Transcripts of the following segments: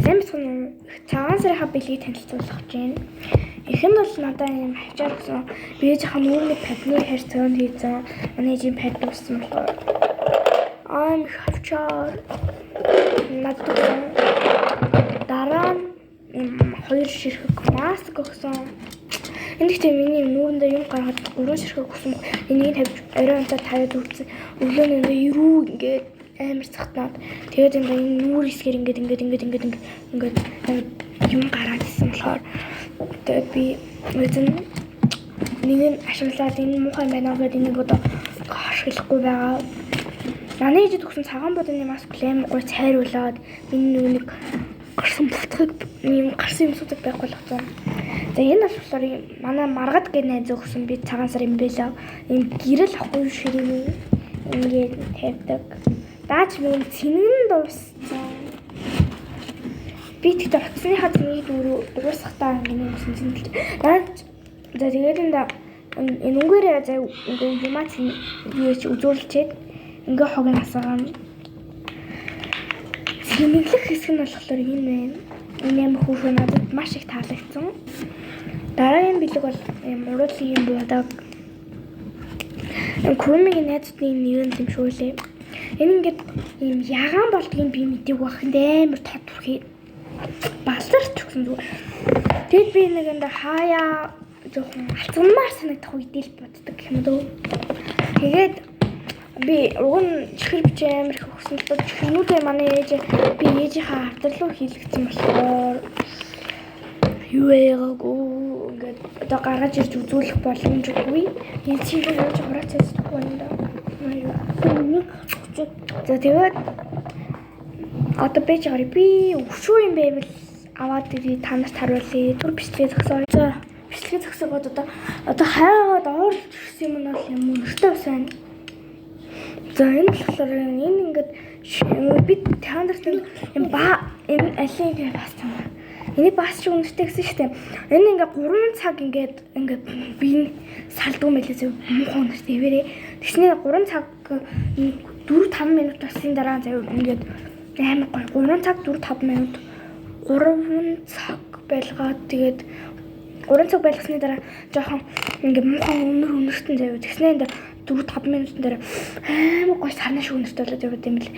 Амархан цагаан сарын билийг танилцуулах гэж байна. Эхэнд бол надад юм хавчаар гэсэн би жоохон нүүрний падны харьцаанд хийсэн. Манай жин пад дууссан болохоор хавчаар надад дараа нь хоёр ширхэг маск өгсөн. Энд ихтэй миний нүүрэндээ юм гаргаад 3 ширхэг өгсөн. Энийг тавьж орой онцоо тавиад үзсэн. Өглөөний эрүү ингээд амар цагтаад тэгээд энэ нүүр хэсгээр ингээд юм гараад ирсэн болохоор тэгээд би үзэн нэг нь ашиглаад энэ муухай байна гэдэг энийг одоо ашиглахгүй байгаа. Манай ээжид өгсөн цагаан бодны маск амар гоё цайруулаад миний нэг гарсан бутгыг юм гарсан юмсуудыг байхгүй болгосон. За энэ болохоор манай маргад гэж найз өгсөн би цагаан сарын бэлээ юм гэрэл ахгүй ширээ ингээд тавьдаг. Даач минь цэнэн дууссан. Би тэгтээ оцсныхаа цэнийг дуусахтаа ингэ юмсан цэнэлж. Даач за тэгээд энэ өнгөрөө за ингээ юмаа цэнийч үзүүлчихэд ингээ хог насаа. Цэнэглэх хэсэг нь болохоор энэ байна. Энэ юм хүүхэн надад маш их таалагдсан. Дараагийн бэлэг бол уруулын юм бодог. Кромигийн найзуудын нэг юм шүү лээ. Энэ ингээд юм ягаан болдгийг би мэдээг баханд амар тод түрхий баларч өгсөн зүгээр. Тэгэд би нэг энэ хаяа жоохон алцмаар санагдах үедээ л боддог юм дөө. Тэгээд би уг нь чихэр бич амар их өгсөн л доо чихнүүдээ манай ээж би ээжийнхээ авдралуу хийлгсэн болохоор юу яагагүй ингээд одоо гаргаж ирж үзүүлэх боломжгүй. Энэ чинь яаж хураацаас байна даа. За тэгээд одоо байж байгаа би өшөө юм байвал аваад ирээ та нарт харуулъя. Түр бичлэгээ зогсоо. За бичлэгээ зогсоогоод одоо хайгаад оорч ирсэн юм бол юм өртөө сайн. За энэ болохоор энэ ингээд би та нарт юм энэ алийг бассан. Энийг бас ч үнэтэй гэсэн шүү дээ. Энэ ингээ 3 цаг ингээд би салдгүй мэлээс муухай нэртэй ивэрээ. Тэгснээр 3 цаг 4-5 минут бассны дараа заяа ингээд амар гоё 3 цаг 4-5 минут 3 цаг байлгаад тэгээд 3 цаг байлгасны дараа жоохон ингээд муухай өнөртөн заяа. Тэгснээр 4-5 минутын дараа амар гоё санаа шиг өнөртөө болоод яваад юм бэл.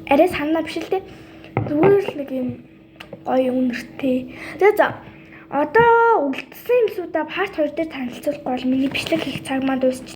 Арай санаа биш л дээ. Зүгээр л нэг юм гоё өнөртэй. Тэгээд за одоо үлдсэн юмсуудаа part 2 дээр танилцуулахгүй бол миний бичлэг хийх цаг маань дуусч